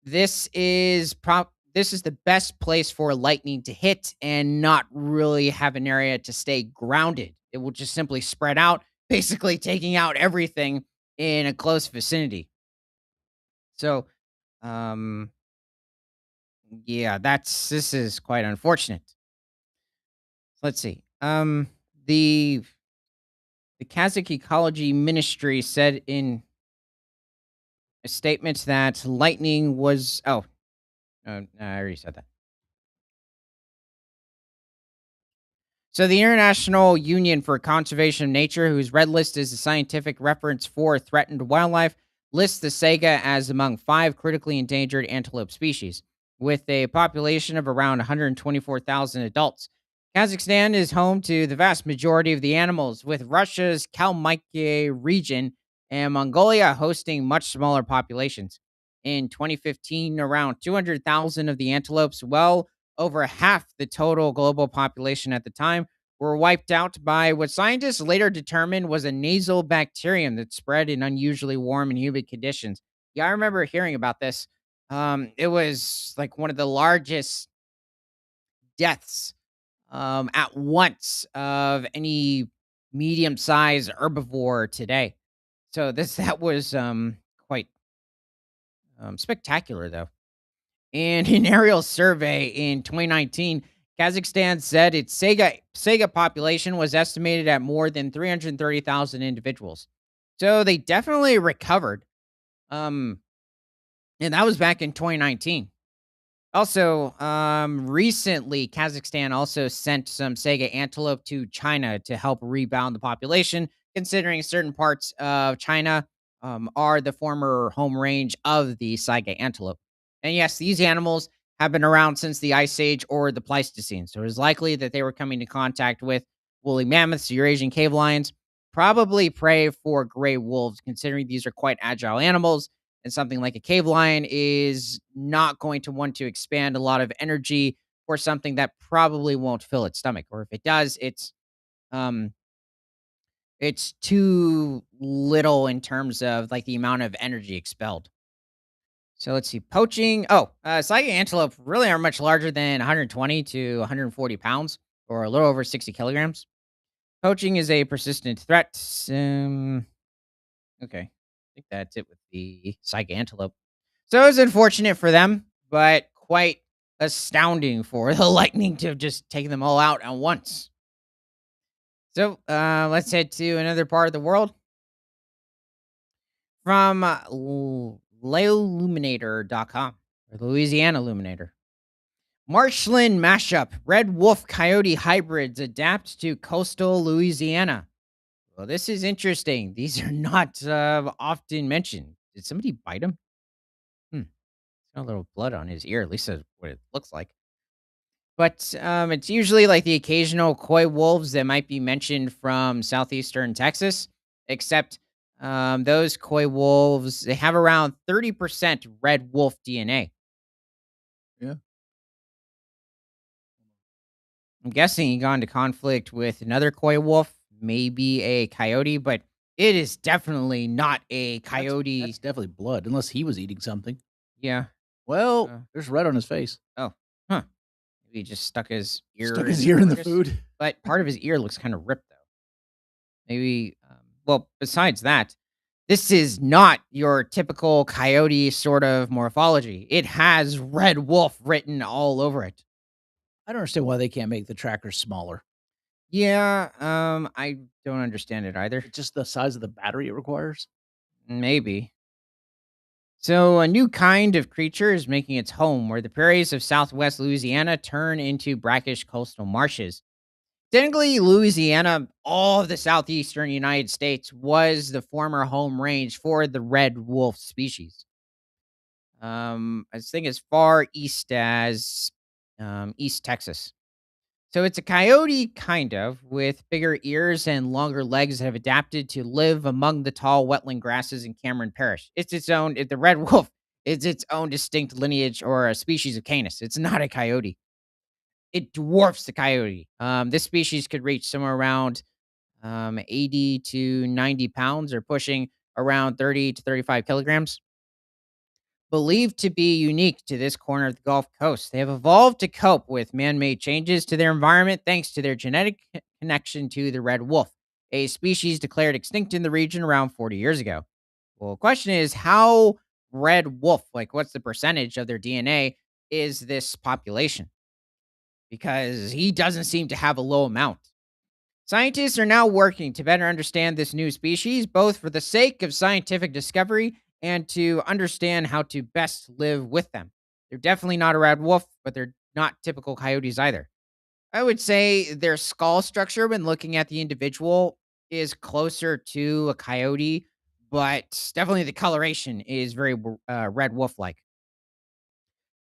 This is the best place for lightning to hit and not really have an area to stay grounded. It will just simply spread out, basically taking out everything in a close vicinity. So, um, yeah, this is quite unfortunate. Let's see. The Kazakh Ecology Ministry said in a statement that lightning was. I already said that. So, the International Union for Conservation of Nature, whose red list is a scientific reference for threatened wildlife, lists the saiga as among 5 critically endangered antelope species, with a population of around 124,000 adults. Kazakhstan is home to the vast majority of the animals, with Russia's Kalmykia region and Mongolia hosting much smaller populations. In 2015, around 200,000 of the antelopes, well over half the total global population at the time, were wiped out by what scientists later determined was a nasal bacterium that spread in unusually warm and humid conditions. Yeah, I remember hearing about this. It was like one of the largest deaths at once of any medium-sized herbivore today. So this that was quite spectacular, though. And an aerial survey in 2019, Kazakhstan said its Sega population was estimated at more than 330,000 individuals. So they definitely recovered. Um, and that was back in 2019. Also, recently, Kazakhstan also sent some Sega antelope to China to help rebound the population, considering certain parts of China are the former home range of the Saiga antelope. And yes, these animals have been around since the Ice Age or the Pleistocene, so it is likely that they were coming into contact with woolly mammoths, Eurasian cave lions, probably prey for gray wolves, considering these are quite agile animals and something like a cave lion is not going to want to expand a lot of energy for something that probably won't fill its stomach, or if it does, um it's too little in terms of like the amount of energy expelled. So let's see, poaching. Saiga antelope really are much larger than 120 to 140 pounds, or a little over 60 kilograms. Poaching is a persistent threat. Okay, I think that's it with the Saiga antelope. So it was unfortunate for them, but quite astounding for the lightning to have just taken them all out at once. So let's head to another part of the world from Leoluminator.com, or the Louisiana Illuminator. Marshland mashup. Red wolf coyote hybrids adapt to coastal Louisiana. Well, this is interesting. These are not often mentioned. Did somebody bite him? Hmm. Got a little blood on his ear. At least that's what it looks like. But it's usually like the occasional coy wolves that might be mentioned from southeastern Texas, except those coy wolves, they have around 30% red wolf DNA. Yeah. I'm guessing he got into conflict with another coy wolf, maybe a coyote, but it is definitely not a That's coyote. definitely blood, unless he was eating something. Yeah. Well, Uh, there's red on his face. oh, huh. Maybe he just stuck his Stuck ear in his the ear in the carcass. food. But part of his ear looks kind of ripped, though. Maybe, well, besides that, this is not your typical coyote sort of morphology. It has red wolf written all over it. I don't understand why they can't make the trackers smaller. Yeah, I don't understand it either. It's just the size of the battery it requires. Maybe. So, a new kind of creature is making its home where the prairies of southwest Louisiana turn into brackish coastal marshes. Technically, Louisiana, all of the southeastern United States, was the former home range for the red wolf species. I think as far east as East Texas. So it's a coyote, kind of, with bigger ears and longer legs that have adapted to live among the tall wetland grasses in Cameron Parish. It's its own, the red wolf is its own distinct lineage or a species of canis. It's not a coyote. It dwarfs the coyote. This species could reach somewhere around 80 to 90 pounds or pushing around 30 to 35 kilograms. Believed to be unique to this corner of the Gulf Coast. They have evolved to cope with man made changes to their environment thanks to their genetic connection to the red wolf, a species declared extinct in the region around 40 years ago. Well, the question is how red wolf, like what's the percentage of their DNA, is this population? Because he doesn't seem to have a low amount. Scientists are now working to better understand this new species, both for the sake of scientific discovery and to understand how to best live with them. They're definitely not a red wolf, but they're not typical coyotes either. I would say their skull structure, when looking at the individual, is closer to a coyote, but definitely the coloration is very red wolf like.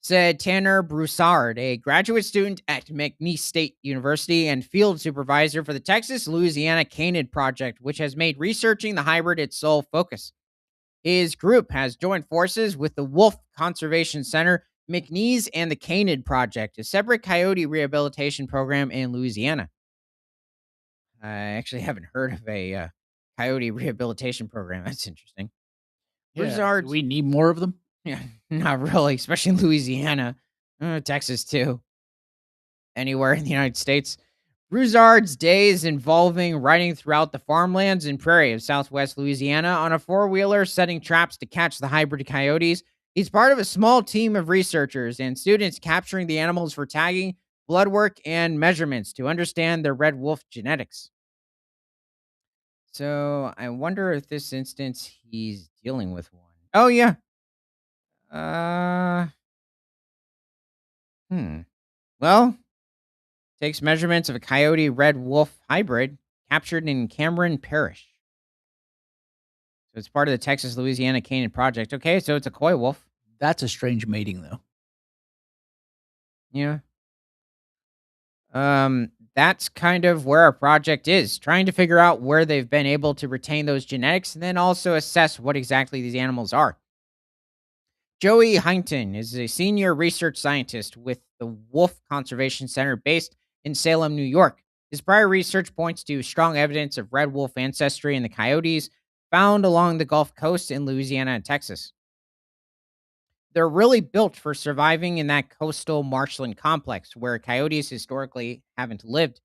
Said Tanner Broussard, a graduate student at McNeese State University and field supervisor for the Texas Louisiana Canid Project, which has made researching the hybrid its sole focus. His group has joined forces with the Wolf Conservation Center, McNeese, and the Canid Project, a separate coyote rehabilitation program in Louisiana. I actually haven't heard of a coyote rehabilitation program. That's interesting. Yeah. Do Broussard's, we need more of them? yeah, not really, especially in Louisiana, Texas too. Anywhere in the United States. Broussard's days involving riding throughout the farmlands and prairie of southwest Louisiana on a four-wheeler, setting traps to catch the hybrid coyotes. He's part of a small team of researchers and students capturing the animals for tagging, blood work, and measurements to understand their red wolf genetics. So I wonder if this instance he's dealing with one. Oh yeah. Uh hmm. Well, takes measurements of a coyote red wolf hybrid captured in Cameron Parish. So it's part of the Texas Louisiana Canaan Project. Okay, so it's a coy wolf. That's a strange mating, though. Yeah. That's kind of where our project is, trying to figure out where they've been able to retain those genetics and then also assess what exactly these animals are. Joey Huntington is a senior research scientist with the Wolf Conservation Center based in Salem, New York. His prior research points to strong evidence of red wolf ancestry in the coyotes found along the Gulf Coast in Louisiana and Texas. They're really built for surviving in that coastal marshland complex where coyotes historically haven't lived.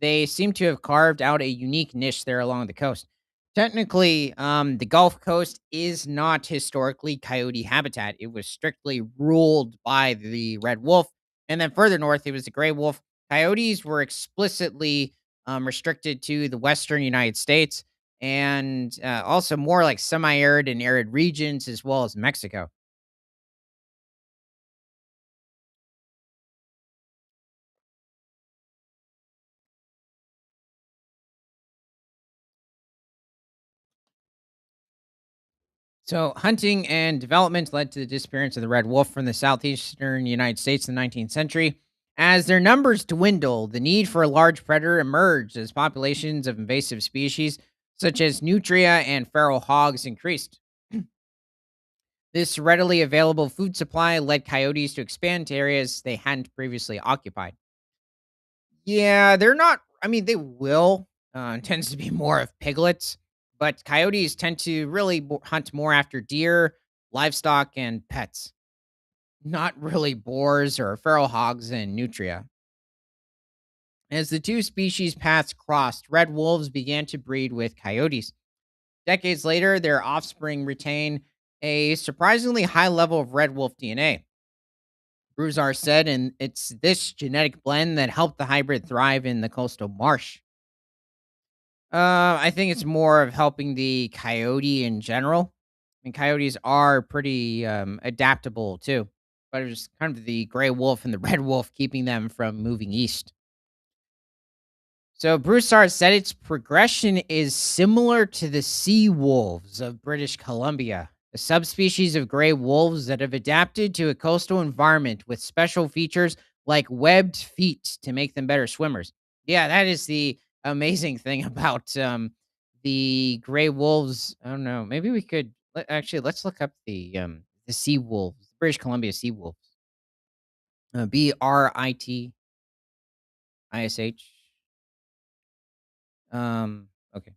They seem to have carved out a unique niche there along the coast. Technically, the Gulf Coast is not historically coyote habitat. It was strictly ruled by the red wolf And then further north, it was the gray wolf. Coyotes were explicitly restricted to the western United States and also more like semi arid and arid regions, as well as Mexico. So, hunting and development led to the disappearance of the red wolf from the southeastern United States in the 19th century. As their numbers dwindled, the need for a large predator emerged as populations of invasive species such as nutria and feral hogs increased. This readily available food supply led coyotes to expand to areas they hadn't previously occupied. Yeah, they're not, I mean, they will. Tends to be more of piglets, but coyotes tend to really hunt more after deer, livestock, and pets. Not really boars or feral hogs and nutria. As the two species paths crossed, red wolves began to breed with coyotes. Decades later, their offspring retain a surprisingly high level of red wolf DNA. Broussard said, and it's this genetic blend that helped the hybrid thrive in the coastal marsh. I think it's more of helping the coyote in general. And coyotes are pretty adaptable too, but it was kind of the gray wolf and the red wolf keeping them from moving east. So Broussard said its progression is similar to the sea wolves of British Columbia, a subspecies of gray wolves that have adapted to a coastal environment with special features like webbed feet to make them better swimmers. Yeah, that is the amazing thing about the gray wolves. I don't know. Maybe we could actually let's look up the sea wolves, British Columbia sea wolves. British. Okay.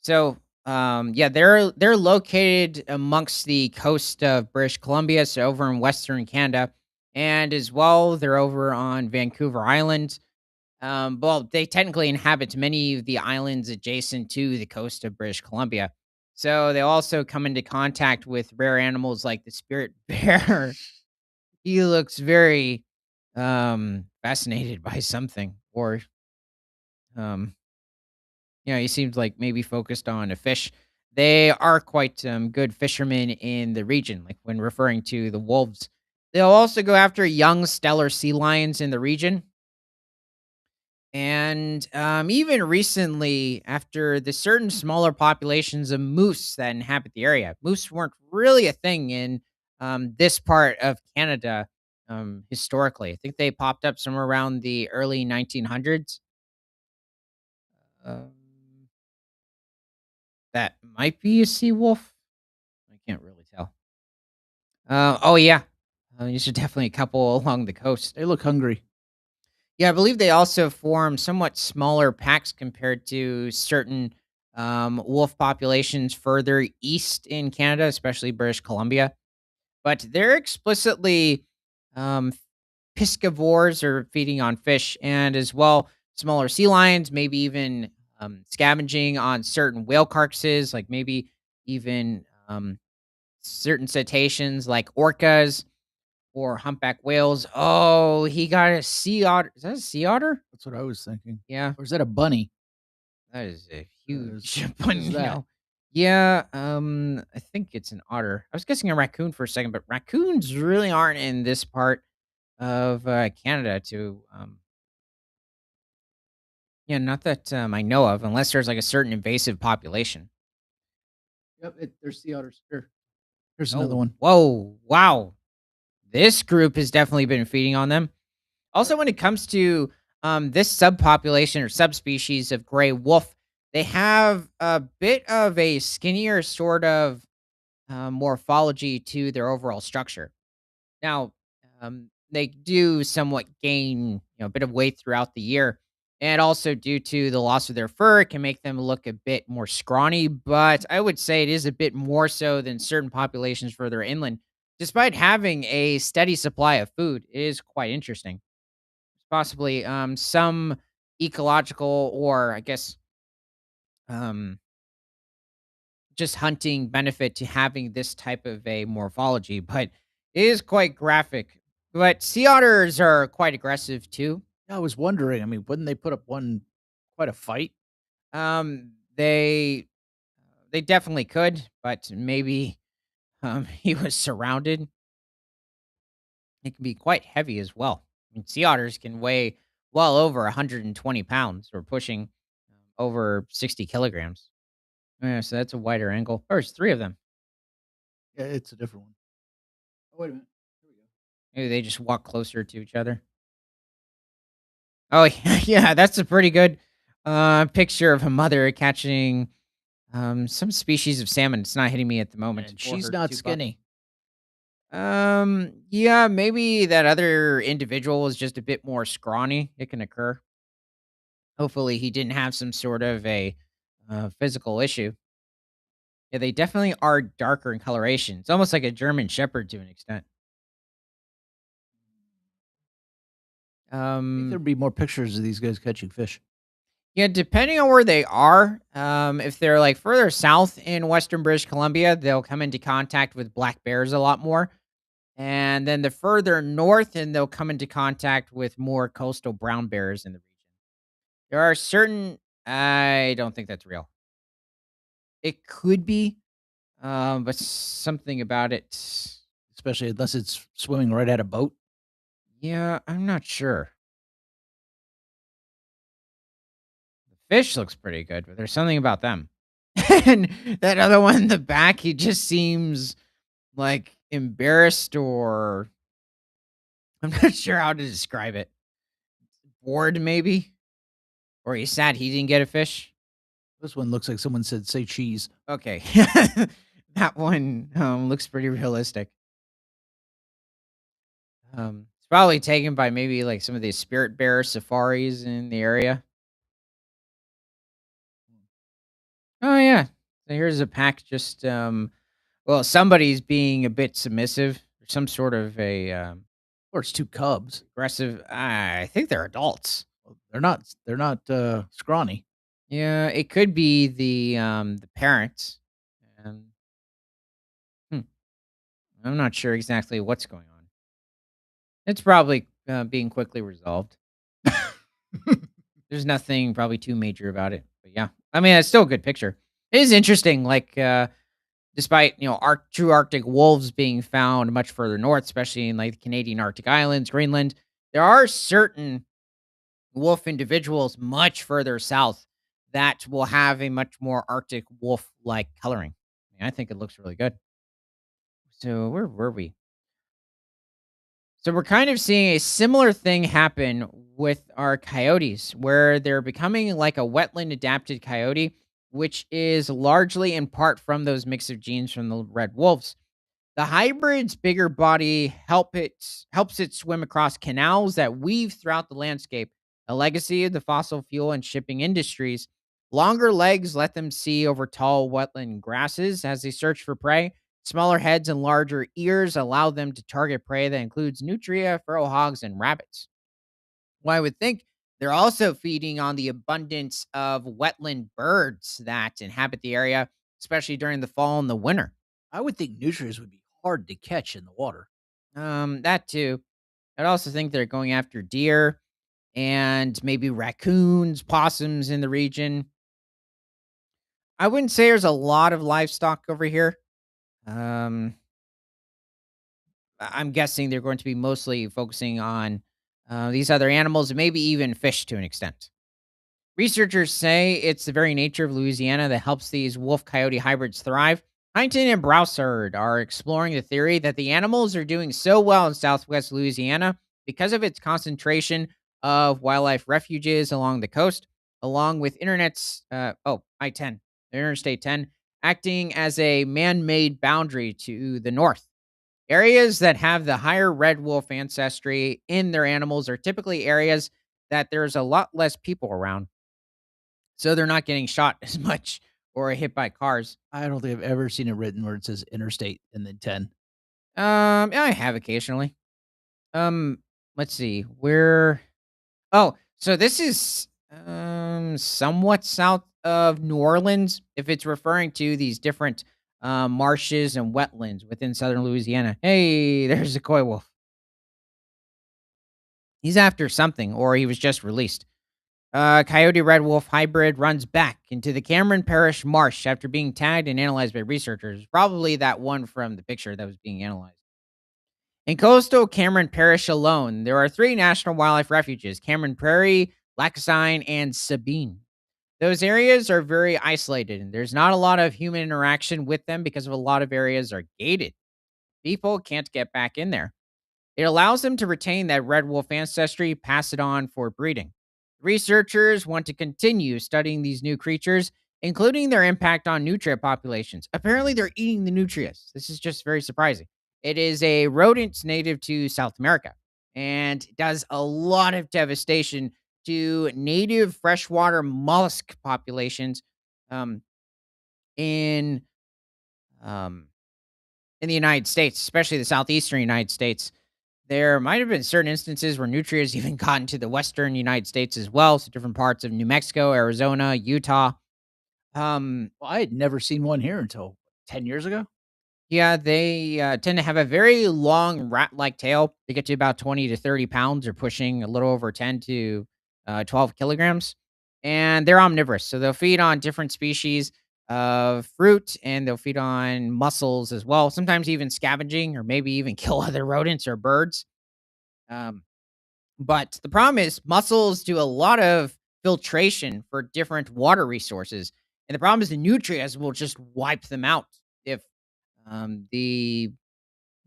So, yeah, they're located amongst the coast of British Columbia, so over in Western Canada, and as well, they're over on Vancouver Island. Well, they technically inhabit many of the islands adjacent to the coast of British Columbia. So they also come into contact with rare animals like the spirit bear. He looks very fascinated by something, or um yeah, he seems like maybe focused on a fish. They are quite good fishermen in the region, like when referring to the wolves. They'll also go after young stellar sea lions in the region. And even recently, after the certain smaller populations of moose that inhabit the area, moose weren't really a thing in this part of Canada historically. I think they popped up somewhere around the early 1900s. Um, that might be a sea wolf. I can't really tell. Oh yeah, these are definitely a couple along the coast. They look hungry. Yeah, I believe they also form somewhat smaller packs compared to certain wolf populations further east in Canada, especially British Columbia. But they're explicitly um, piscivores or feeding on fish, and as well smaller sea lions, maybe even scavenging on certain whale carcasses, like maybe even certain cetaceans like orcas or humpback whales. Oh, he got a sea otter. Is that a sea otter? That's what I was thinking. Yeah, Or is that a bunny? that is a Is huge what is bunny. that? No. Yeah, I think it's an otter. I was guessing a raccoon for a second, but raccoons really aren't in this part of Canada. Yeah, not that I know of, unless there's like a certain invasive population. Yep, there's sea otters. Here, here's another Oh, one. whoa, wow! This group has definitely been feeding on them. Yep. Also, when it comes to this subpopulation or subspecies of gray wolf, they have a bit of a skinnier sort of morphology to their overall structure. Now, they do somewhat gain a bit of weight throughout the year, and also due to the loss of their fur, it can make them look a bit more scrawny. But I would say it is a bit more so than certain populations further inland. Despite having a steady supply of food, it is quite interesting. Possibly, some ecological or I guess, um, just hunting benefit to having this type of a morphology, but it is quite graphic. But sea otters are quite aggressive too. I was wondering, I mean, wouldn't they put up one quite a fight? They definitely could, but maybe he was surrounded. It can be quite heavy as well. I mean, sea otters can weigh well over 120 pounds or pushing over 60 kilograms. Yeah, so that's a wider angle. There's three of them. Yeah, it's a different one. Oh, wait a minute. Here we go. Maybe they just walk closer to each other. Oh, yeah, that's a pretty good picture of a mother catching some species of salmon. It's not hitting me at the moment And for she's her not two pups. skinny. Yeah, maybe that other individual was just a bit more scrawny. It can occur. Hopefully, he didn't have some sort of a physical issue. Yeah, they definitely are darker in coloration. It's almost like a German Shepherd to an extent. I think Um, there'd be more pictures of these guys catching fish. yeah, depending on where they are, if they're like further south in Western British Columbia, they'll come into contact with black bears a lot more. And then the further north, and they'll come into contact with more coastal brown bears in the region. There are certain, I don't think that's real. It could be, but something about it, Especially unless it's swimming right at a boat. yeah, I'm not sure. Fish looks pretty good, but there's something about them. And that other one in the back, he just seems like embarrassed or I'm not sure how to describe it. Bored, maybe? Or he's sad he didn't get a fish? This one looks like someone said, "Say cheese." Okay. That one looks pretty realistic. It's probably taken by maybe like some of the spirit bear safaris in the area. Oh yeah. So here's a pack just well, somebody's being a bit submissive. Some sort of a Or it's 2 cubs. aggressive. I think they're adults. Well, they're not scrawny. Yeah, it could be the parents. And hmm, I'm not sure exactly what's going on. It's probably being quickly resolved. There's nothing probably too major about it. But yeah, I mean, it's still a good picture. It is interesting. Like, despite true Arctic wolves being found much further north, especially in like the Canadian Arctic Islands, Greenland, there are certain wolf individuals much further south that will have a much more Arctic wolf like coloring. I think it looks really good. So where were we? So we're kind of seeing a similar thing happen with our coyotes, where they're becoming like a wetland adapted coyote, which is largely in part from those mix of genes from the red wolves. The hybrid's bigger body helps it swim across canals that weave throughout the landscape, a legacy of the fossil fuel and shipping industries. Longer legs let them see over tall wetland grasses as they search for prey. Smaller heads and larger ears allow them to target prey that includes nutria, feral hogs, and rabbits. Well, I would think they're also feeding on the abundance of wetland birds that inhabit the area, especially during the fall and the winter. I would think nutrients would be hard to catch in the water. That too. I'd also think they're going after deer and maybe raccoons, possums in the region. I wouldn't say there's a lot of livestock over here. Um, I'm guessing they're going to be mostly focusing on these other animals and maybe even fish to an extent. Researchers say it's the very nature of Louisiana that helps these wolf coyote hybrids thrive. Huntington and Broussard are exploring the theory that the animals are doing so well in southwest Louisiana because of its concentration of wildlife refuges along the coast, along with I-10, Interstate 10, acting as a man made boundary to the north. Areas that have the higher red wolf ancestry in their animals are typically areas that there's a lot less people around, so they're not getting shot as much or hit by cars. I don't think I've ever seen it written where it says interstate and then 10. Yeah, I have occasionally. Um, let's see. Where so this is somewhat south of New Orleans if it's referring to these different marshes and wetlands within southern Louisiana. Hey, there's a coy wolf. He's after something, or he was just released. Coyote red wolf hybrid runs back into the Cameron Parish marsh after being tagged and analyzed by researchers. Probably that one from the picture that was being analyzed. In coastal Cameron Parish alone, there are three national wildlife refuges: Cameron Prairie, Lacassine, and Sabine. Those areas are very isolated, and there's not a lot of human interaction with them because of a lot of areas are gated. People can't get back in there. It allows them to retain that red wolf ancestry, pass it on for breeding. Researchers want to continue studying these new creatures, including their impact on nutria populations. Apparently, they're eating the nutrias. This is just very surprising. It is a rodent native to South America and does a lot of devastation to native freshwater mollusk populations um, in um, in the United States, especially the southeastern United States. There might have been certain instances where nutrients even got into the western United States as well, so different parts of New Mexico, Arizona, Utah. Um, Well, I had never seen one here until 10 years ago. yeah, they tend to have a very long rat-like tail. They get to about 20 to 30 pounds, or pushing a little over 10 to 12 kilograms. And they're omnivorous, so they'll feed on different species of fruit, and they'll feed on mussels as well. Sometimes even scavenging, or maybe even kill other rodents or birds. Um, But the problem is mussels do a lot of filtration for different water resources. And the problem is the nutrients will just wipe them out if the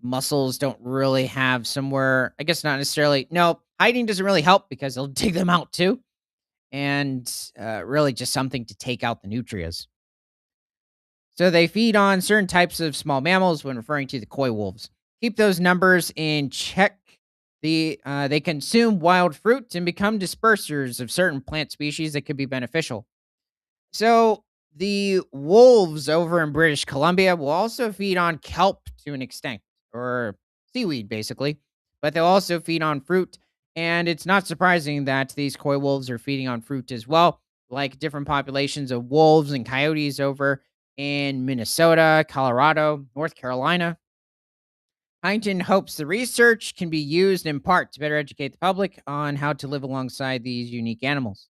mussels don't really have somewhere. I guess not necessarily. No, hiding doesn't really help because they'll dig them out too. And really just something to take out the nutrients. So they feed on certain types of small mammals when referring to the koi wolves. Keep those numbers in check. They consume wild fruit and become dispersers of certain plant species that could be beneficial. So the wolves over in British Columbia will also feed on kelp to an extent, or seaweed basically, but they'll also feed on fruit. And it's not surprising that these koi wolves are feeding on fruit as well, like different populations of wolves and coyotes over in Minnesota, Colorado, North Carolina. Huntington hopes the research can be used in part to better educate the public on how to live alongside these unique animals.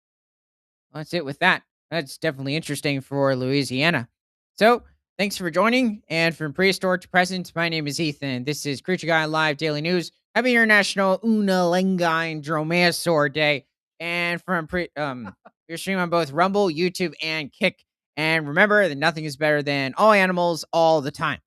Well, that's it with that. That's definitely interesting for Louisiana. So, thanks for joining. And from prehistoric to present, my name is Ethan. This is Creature Guy Live Daily News. Happy International Unalengine Dromaeosaur Day. And you're streaming on both Rumble, YouTube, and Kick. And remember that nothing is better than all animals all the time.